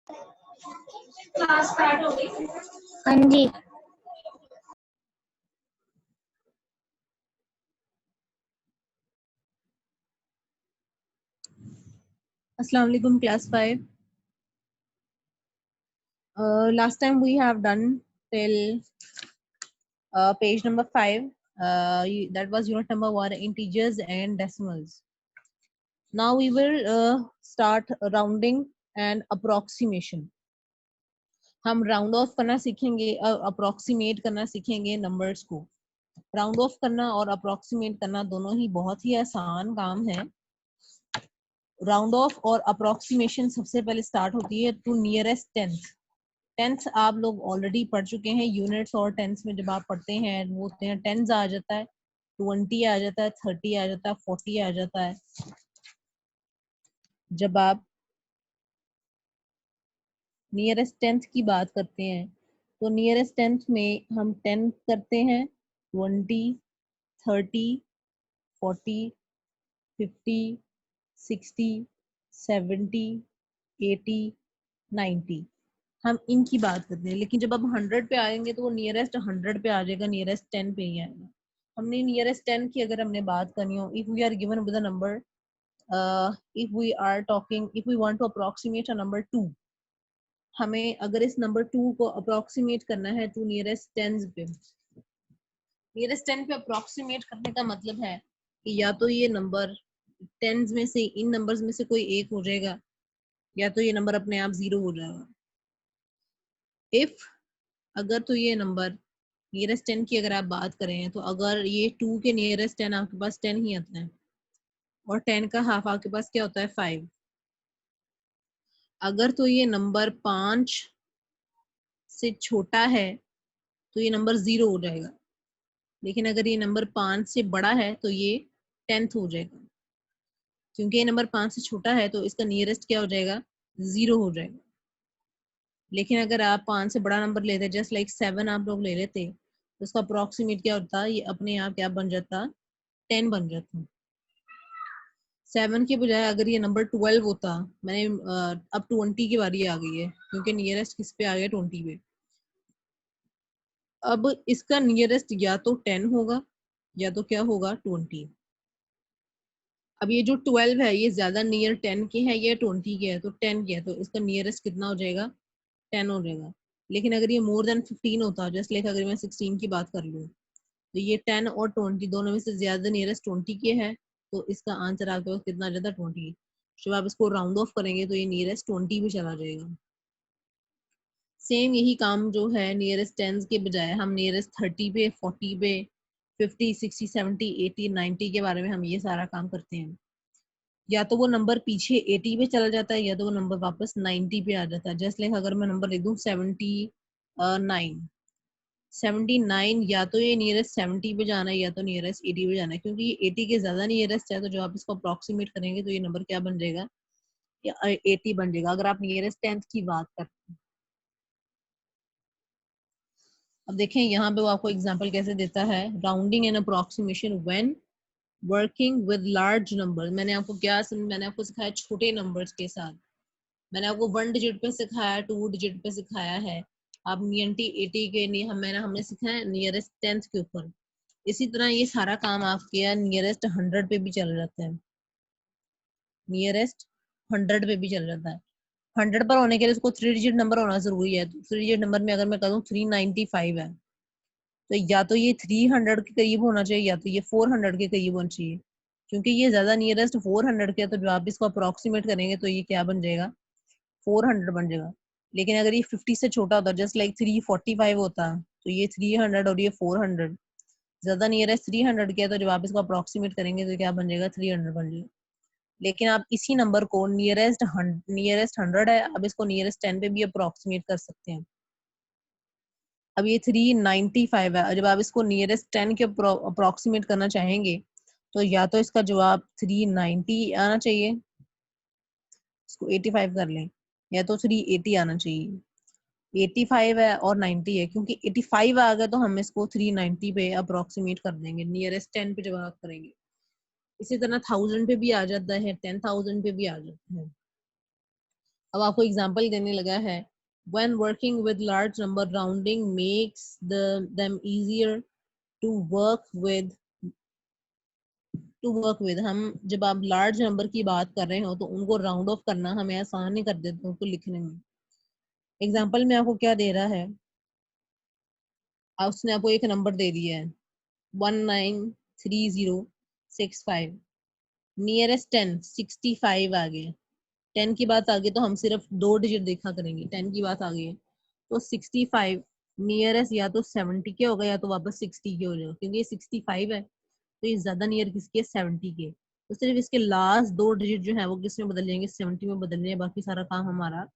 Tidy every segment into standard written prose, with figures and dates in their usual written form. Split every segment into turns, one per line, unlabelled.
Class start हो गई।
हाँ जी।
Assalamu alaikum, class 5. Last time we have done till page number 5. That was unit number 1, integers and decimals. Now we will start rounding and approximation. हम round of करना सीखेंगे, approximate करना सीखेंगे numbers को। Round of करना और approximate करना दोनों ही बहुत ही आसान काम है। राउंड ऑफ और अप्रोक्सीमेशन सबसे पहले स्टार्ट होती है टू नियरेस्ट टेंथ आप लोग ऑलरेडी पढ़ चुके हैं। यूनिट्स और टेंथ में जब आप पढ़ते हैं वो होते हैं टेंस आ जाता है, 20 आ जाता है, 30 आ जाता है, 40 आ जाता है। जब आप नियरेस्ट टेंथ की बात करते हैं तो नियरेस्ट टेंथ में हम 10 करते हैं, 20, 30, 40, 50, 60, 70, 80, 90 हम इनकी बात करते हैं। लेकिन जब आप 100 पे आएंगे तो वो नियरेस्ट 100 पे आ जाएगा, नियरेस्ट 10 पे ही आएगा। हमने नियरेस्ट 10 की अगर हमने बात करनी हो, if we are given with a number, if we are talking, if we want to approximate a number 2, हमें अगर इस नंबर 2 को अप्रोक्सीमेट करना है तो नियरेस्ट 10 पे, नियरेस्ट 10 पे अप्रोक्सीमेट करने का मतलब है कि या तो ये नंबर 10 में से, इन नंबर्स में से कोई एक हो जाएगा, या तो ये नंबर अपने आप 0 हो जाएगा। इफ अगर तो ये नंबर नियरेस्ट 10 की अगर आप बात करें तो अगर ये 2 के नियरेस्ट 10 आपके पास 10 ही आता है और 10 का हाफ आपके पास क्या होता है 5, अगर तो ये नंबर 5 से छोटा है तो ये नंबर 0 हो जाएगा। लेकिन अगर ये नंबर 5 से बड़ा है तो ये 10th हो जाएगा। क्योंकि ये नंबर 5 से छोटा है तो इसका नियरेस्ट क्या हो जाएगा 0 हो जाएगा। लेकिन अगर आप 5 से बड़ा नंबर लेते, जस्ट लाइक 7 आप लोग ले लेते, तो उसका अप्रोक्सीमेट क्या होता, ये अपने आप क्या बन जाता 10 बन जाता। 7 के बजाय अगर ये नंबर 12 होता, मैंने अब 20 की बारी आ गई है क्योंकि नियरेस्ट किस पे आ गया 20 पे। अब इसका नियरेस्ट या तो 10 होगा या तो क्या होगा 20। अब ये जो 12 है ये ज्यादा नियर 10 के है या 20 के है, तो 10 के है तो इसका नियरेस्ट कितना हो जाएगा 10 हो जाएगा। लेकिन अगर ये मोर देन 15 होता, जस्ट लाइक अगर मैं 16 की बात कर लूँ, तो ये 10 और 20 दोनों में से ज्यादा नियरेस्ट 20 के है, तो इसका आंसर आपके पास कितना ज्यादा 20। जब आप इसको राउंड ऑफ करेंगे तो ये नियरेस्ट 20 पे चला जाएगा। सेम यही काम जो है नियरेस्ट 10 के बजाय हम नियरेस्ट 30 पे, 40 पे, 50, 60, 70, 80, 90 के बारे में हम ये सारा काम करते हैं। या तो वो नंबर पीछे 80 पे चला जाता है या तो वो नंबर वापस 90 पे आ जाता है। जस्ट लाइक अगर मैं नंबर लिख दूं 79, 79 या तो ये नियरेस्ट 70 पे जाना है या तो नियरेस्ट 80 पे जाना है। क्योंकि ये 80 के ज्यादा नियरेस्ट है तो जो आप इसको अप्रोक्सीमेट करेंगे तो ये नंबर क्या बन जाएगा, या 80 बन जाएगा अगर आप नियरेस्ट 10th की बात करते हैं। अब देखें यहाँ पे वो आपको एग्जांपल कैसे देता है, rounding and approximation when working with large number. मैंने आपको सिखाया छोटे नंबर्स के साथ। मैंने आपको 1 डिजिट पे सिखाया, 2 डिजिट पे सिखाया है। आप 90, 80 के नहीं, हमने सिखाया नियरेस्ट 10th के ऊपर। इसी तरह ये सारा काम आपके नियरेस्ट 100 पे भी चल जाता है, नियरेस्ट 100 पे भी चल जाता है। 100 पर होने के लिए उसको 3 डिजिट नंबर होना जरूरी है। 3 डिजिट नंबर में अगर मैं कहूँ 395 है तो या तो ये 300 के करीब होना चाहिए या तो ये 400 के करीब होना चाहिए। क्योंकि ये ज्यादा नियरेस्ट 400 के है तो जो आप इसको अप्रोक्सीमेट करेंगे तो ये क्या बन जाएगा 400 बन जाएगा। लेकिन अगर ये 50 से छोटा होता, जस्ट लाइक 345 होता, तो ये 300 और ये 400 ज्यादा नियरेस्ट 300 के है तो जब आप इसको अप्रोक्सीमेट करेंगे तो क्या बन जाएगा 300 बन जाएगा। लेकिन आप इसी नंबर को नियरेस्ट 100 है, अब इसको नियरेस्ट 10 पे भी अप्रोक्सीमेट कर सकते हैं। अब ये 395 है, जब आप इसको नियरेस्ट 10 के अप्रोक्सीमेट करना चाहेंगे तो या तो इसका जवाब 390 आना चाहिए, इसको 85 कर लें, या तो 380 आना चाहिए। 85 है और 90 है, क्योंकि 85 आ गया तो हम इसको 390 पे अप्रोक्सीमेट कर देंगे नियरेस्ट 10 पे जब आप करेंगे। इसी तरह 1000 पे भी आ जाता है, 10,000 पे भी आ जाता है। अब आपको एग्जांपल देने लगा है, when working with large number rounding makes them easier to work with। हम जब आप लार्ज नंबर की बात कर रहे हो तो उनको राउंड ऑफ करना हमें आसान ही कर देते हैं उनको लिखने में। एग्जांपल में आपको क्या दे रहा है, उसने आपको एक नंबर दे दिया है 193065, नियरेस्ट 10 65 आ गए। 10 की बात आ गई तो हम सिर्फ 2 डिजिट देखा करेंगे। 10 की बात आ गई है तो 65 नियरेस्ट या तो 70 के होगा या तो वापस 60 के हो जाएगा, क्योंकि ये 65 है तो ये ज्यादा नियर किसके, 70 के। तो सिर्फ इसके लास्ट 2 डिजिट जो है वो किस में बदल जाएंगे, 70 में बदल जाएंगे, बाकी सारा काम हमारा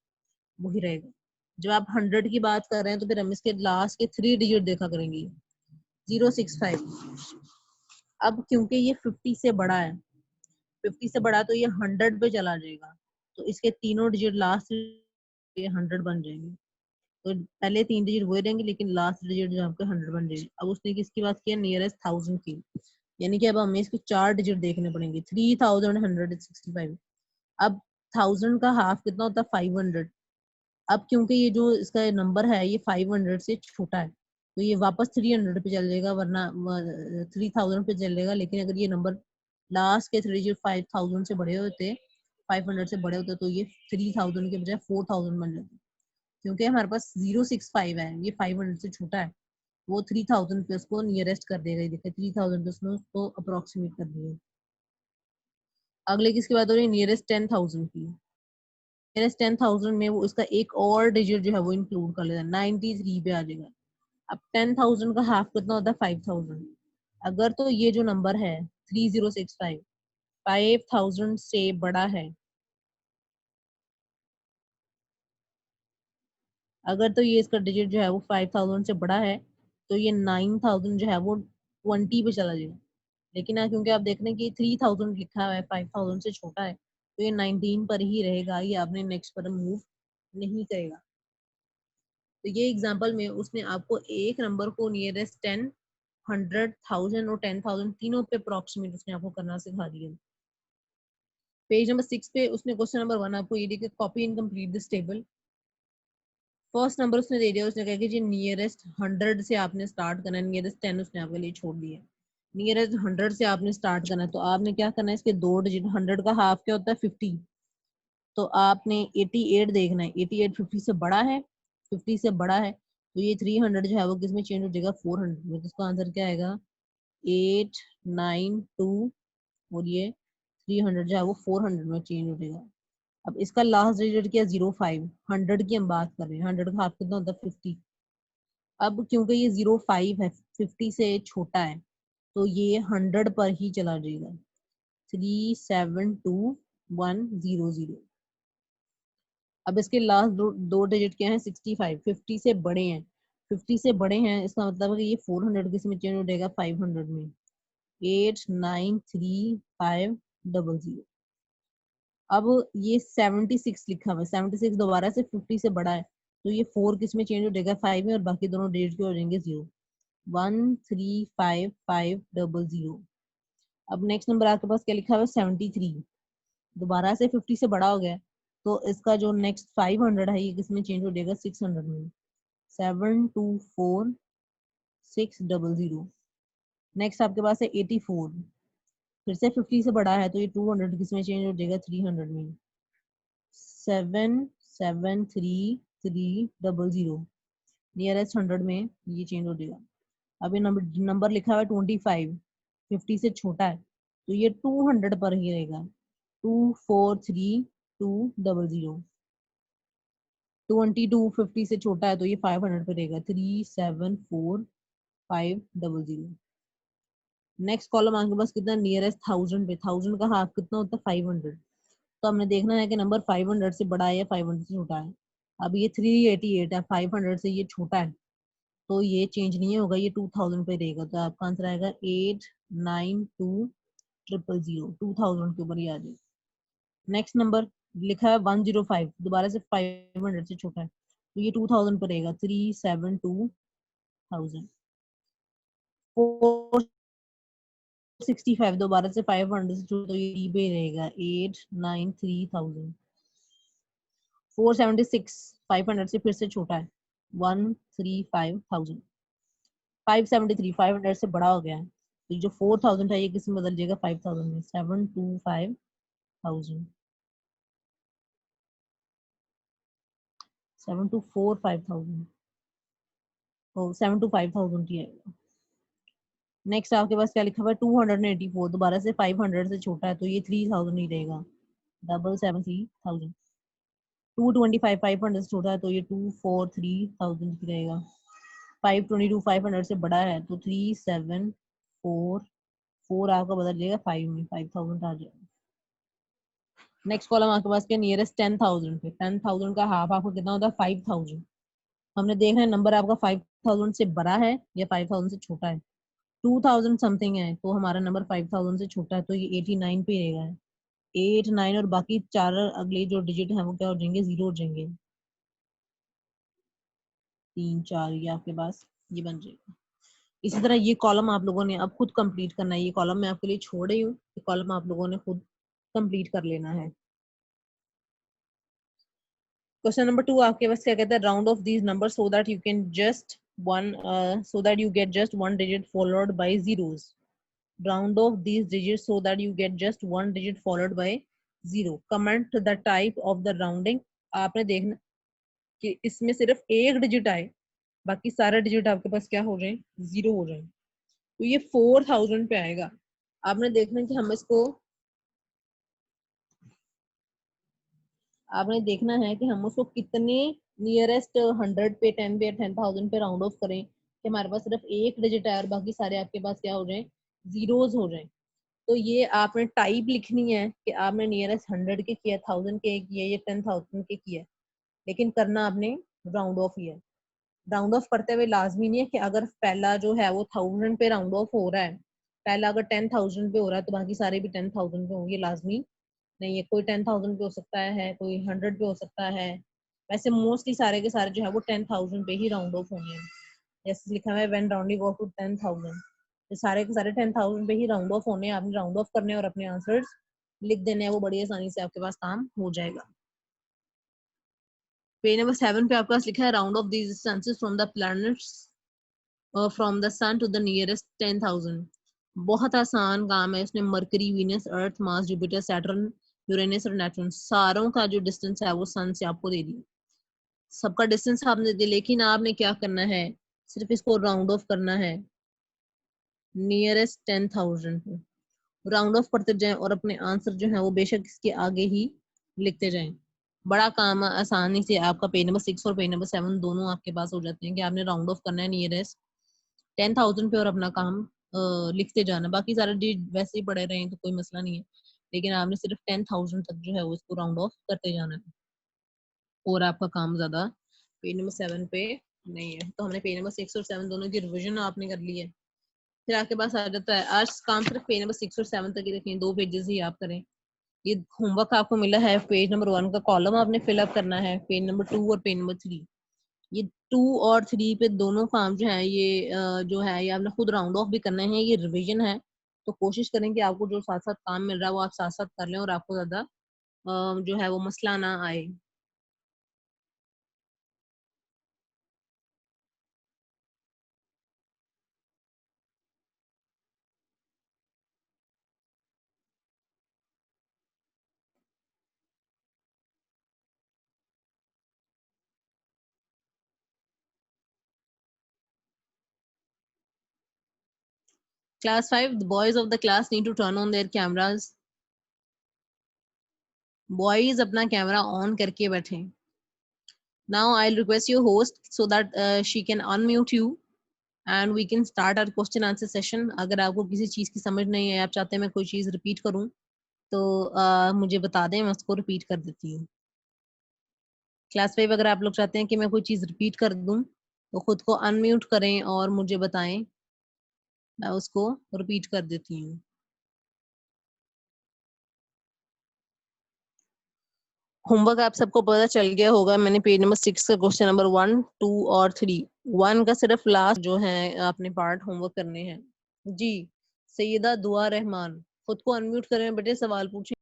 वही रहेगा। जब आप 100 की बात कर रहे हैं तो फिर हम इसके लास्ट के 3 डिजिट देखा करेंगे, 065। अब क्योंकि ये 50 से बड़ा है, 50 से बड़ा तो ये 100 पे चला जाएगा, तो इसके तीनों डिजिट लास्ट ये 100 बन जाएंगे। तो पहले 3 डिजिट वही रहेंगे लेकिन लास्ट डिजिट जो आपके 100 बन जाएगी। अब उसने किसकी बात की है, नियरेस्ट 1000 की, यानी कि अब हमें इसके 4 डिजिट देखने पड़ेंगे, 3165। अब 1000 का हाफ कितना होता है, 500। अब क्योंकि ये जो इसका नंबर है ये 500 से छोटा है तो ये वापस 300 पे चल जाएगा, वरना 3000 पे चलेगा। लेकिन अगर ये नंबर लास्ट के 3 डिजिट 5000 से बड़े होते, 500 से बड़े होते, तो ये 3000 के बजाय 4000 बन जाते। क्योंकि हमारे पास 065 है, ये 500 से छोटा है, वो 3000 पे उसको नियरेस्ट कर देगा। ये देखिए 3000 पे उसने उसको अप्रोक्सीमेट कर दिया। अगले किसकी बात हो रही है, नियरेस्ट 10,000 की। नियरेस्ट 10,000 में वो इसका एक और डिजिट जो है वो इंक्लूड कर लेता है, 93 पे आ जाएगा। अब 10,000 का हाफ कितना होता है, 5,000। अगर तो ये जो नंबर है 3065 5,000 से बड़ा है, अगर तो ये इसका डिजिट जो है वो 5,000 से बड़ा है तो ये 9,000 जो है वो 20 पे चला जाएगा। लेकिन क्योंकि आप देख रहे हैं कि 3000 लिखा हुआ है, 5000 से छोटा है, तो ये 19 पर ही रहेगा, ये आपने नेक्स्ट पर मूव नहीं करेगा। तो ये एग्जांपल में उसने आपको एक नंबर को नियरेस्ट 10, 100, 1000 और 10,000 तीनों पे अप्रोक्सीमेट उसने आपको करना सिखा दिया। पेज नंबर 6 पे उसने क्वेश्चन नंबर 1 आपको ये दिया, copy and complete this table. First number उसने दे दिया, उसने कहा कि जी नियरेस्ट 100 से आपने स्टार्ट करना है, नियरेस्ट 10 उसने आपके लिए छोड़ दिया। नियरेस्ट 100 से आपने स्टार्ट करना है तो आपने क्या करना है, इसके 2 डिजिट, 100 का हाफ क्या होता है, 50। तो आपने 88 देखना है, 88 50 से बड़ा है, 50 से बड़ा है तो ये 300 जो है वो किसमें चेंज हो जाएगा, 400 में। तो इसका आंसर क्या आएगा, 892। और ये 300 जो है वो 400 में चेंज हो जाएगा। अब इसका लास्ट डिजिट क्या, 05। 100 की हम बात कर रहे हैं, 100 का हाफ कितना होता है, 50। अब क्योंकि ये 05 है, 50 से छोटा है, तो ये 100 पर ही चला जाएगा, 372100। अब इसके लास्ट दो डिजिट क्या है, 65। 50 से बड़े हैं, 50 से बड़े हैं इसका मतलब है कि ये 400 किस में चेंज हो जाएगा, 500 में, 893500। अब ये 76 लिखा हुआ है, 76 दोबारा से 50 से बड़ा है तो ये 4 किस में चेंज हो जाएगा, 5 में, और बाकी दोनों डिजिट के हो जाएंगे 0, 135,500। अब नेक्स्ट नंबर आपके पास क्या लिखा हुआ है, 73। दोबारा से 50 से बड़ा हो गया तो इसका जो नेक्स्ट 500 है ये किसमें चेंज हो जाएगा, 600 में, 724600। नेक्स्ट आपके पास है 84। फिर से 50 से बड़ा है तो ये 200 किसमें चेंज हो जाएगा, 300 में, 773300। नियरेस्ट 100 में ये चेंज हो जाएगा। अब ये नंबर नंबर लिखा हुआ है 25, 50 से छोटा है तो ये 200 पर ही रहेगा, 243200। 22 50 से छोटा है तो ये 500 पे रहेगा, 374500। नेक्स्ट कॉलम आपके पास कितना, नियरेस्ट 1000 पे, 1000 का हाफ कितना होता है, 500। तो हमने देखना है कि नंबर 500 से बड़ा है या 500 से छोटा है। अब ये 388 है, 500 से ये छोटा है तो ये चेंज नहीं होगा, ये 2000 पे रहेगा। तो आपका आंसर आएगा 892000, 2000 के ऊपर ही आ जाएगा। नेक्स्ट नंबर लिखा है 105, दोबारा से 500 से छोटा है तो ये 2000 पर रहेगा, 372000। 465 दोबारा से 500 से छोटा तो ये पे रहेगा, 893000। 476 500 से फिर से छोटा है 135,000। 573 500 से बड़ा हो गया है, तो जो 4000 है ये किस में बदल जाएगा 5000 में। 725,000 724,500 725,000 ही आएगा। नेक्स्ट आपके पास क्या लिखा हुआ है 284, दोबारा से 500 से छोटा है तो ये 3000 ही रहेगा 773,000। 225 500 से छोटा है तो ये 243,000 ही रहेगा। 522 500 से बड़ा है तो 3744 आपका बदल जाएगा 5 में, 5000 आ जाएगा। नेक्स्ट कॉलम आपके पास क्या नियरेस्ट 10,000 पे, 10,000 का हाफ आपको कितना होता है 5,000। हमने देखना है नंबर आपका 5,000 से बड़ा है या 5,000 से छोटा है। 2,000 समथिंग है तो हमारा नंबर 5,000 से छोटा है तो ये 89 पे रहेगा। 8 9 और बाकी चार अगले जो डिजिट है वो क्या हो जाएंगे, जीरो हो जाएंगे। 3 4 ये आपके पास ये बन जाएगा। इसी तरह ये कॉलम आप लोगों ने अब खुद कंप्लीट करना है। ये कॉलम मैं आपके लिए छोड़ रही हूँ, ये कॉलम आप लोगों ने खुद कंप्लीट कर लेना है। क्वेश्चन नंबर 2 आपके पास क्या कहता है, round off these number so that you can just one so that you get just one digit followed by zeros. Round off these digit so that you get just one digit followed by zero. Comment the type of the rounding. आपने देखना कि इसमें सिर्फ एक digit आए, बाकी सारे digit आपके पास क्या हो जाए, जीरो हो जाए। तो ये 4000 पे आएगा। आपने देखना कि हम इसको आपने देखना है कि हम उसको कितने नियरेस्ट 100 पे 10 पे 10,000 पे राउंड ऑफ करें कि हमारे पास सिर्फ एक डिजिट है और बाकी सारे आपके पास क्या हो जाए, जीरोज हो जाए। तो ये आपने टाइप लिखनी है कि आपने नियरेस्ट 100 के किया, 1000 के किया या 10,000 के किया, लेकिन करना आपने राउंड ऑफ ही है। राउंड ऑफ करते हुए लाजमी नहीं है कि अगर पहला जो है वो 1000 पे राउंड ऑफ हो रहा है, पहला अगर 10,000 पे हो रहा है तो बाकी सारे भी 10,000 पे होंगे, लाजमी नहीं है। कोई 10,000 पे हो सकता है, कोई 100 पे हो सकता है। वैसे मोस्टली सारे के सारे जो है वो 10,000 पे ही राउंड ऑफ होंगे। जैसे लिखा हुआ है व्हेन राउंडिंग ऑफ टू 10,000, तो सारे के सारे 10,000 पे ही राउंड ऑफ होने हैं। आपने राउंड ऑफ करने हैं और अपने आंसर्स लिख देने हैं, वो बड़ी आसानी से आपके पास काम हो जाएगा। पेज नंबर 7 पे आपके पास लिखा है round off these distances from the planets from the sun to the nearest 10,000। बहुत आसान काम है इसमें। Mercury, Venus, Earth, Mars, Jupiter, Saturn, Uranus और नेपच्यून, सारों का जो डिस्टेंस है वो सन से आपको दे दिया। सबका डिस्टेंस आपने दे दिया, लेकिन आपने क्या करना है, सिर्फ इसको राउंड ऑफ करना है नियरेस्ट 10,000। राउंड ऑफ करते जाएं और अपने आंसर जो है वो बेशक इसके आगे ही लिखते जाएं। बड़ा काम आसानी से आपका पेज नंबर 6 और पेज नंबर 7 दोनों आपके पास हो जाते हैं कि आपने राउंड ऑफ करना है नियरेस्ट 10,000 पे और अपना काम लिखते जाना। बाकी सारे डिजिट वैसे ही पड़े रहे तो कोई मसला नहीं है, लेकिन आपने सिर्फ 10,000 तक जो है वो इसको राउंड ऑफ करते जाना है और आपका काम ज्यादा पेज नंबर 7 पे नहीं है। तो हमने पेज नंबर 6 और 7 दोनों की रिविजन आपने कर ली है। फिर आपके पास आ जाता है आज काम सिर्फ पेज नंबर 6 और 7 तक ही रखें, 2 पेजेस ही आप करें। ये होमवर्क आपको मिला है, पेज नंबर 1 का कॉलम आपने फिलअप करना है, पेज नंबर 2 और पेज नंबर 3। ये 2 और 3 पे दोनों काम जो है ये जो है ये आपने खुद राउंड ऑफ भी करना है, ये रिवीजन है। तो कोशिश करें कि आपको जो साथ साथ काम मिल रहा है वो आप साथ साथ कर लें और आपको ज्यादा जो है वो मसला ना आए। Class 5, the boys of the class need to turn on their cameras. Boys अपना कैमरा ऑन करके बैठें। Now I'll request your host so that she can unmute you and we can start our question answer session. अगर आपको किसी चीज की समझ नहीं है, आप चाहते हैं मैं कोई चीज रिपीट करूं तो मुझे बता दें, मैं उसको रिपीट कर देती हूँ। क्लास 5 अगर आप लोग चाहते हैं कि मैं कोई चीज रिपीट कर दूं तो खुद को अनम्यूट करें और मुझे बताएं, मैं उसको रिपीट कर देती हूँ। होमवर्क आप सबको पता चल गया होगा। मैंने पेज नंबर 6 का क्वेश्चन नंबर 1 2 और 3, 1 का सिर्फ लास्ट जो है आपने पार्ट होमवर्क करने हैं। जी सैयदा दुआ रहमान, खुद को अनम्यूट करें बेटे, सवाल पूछें।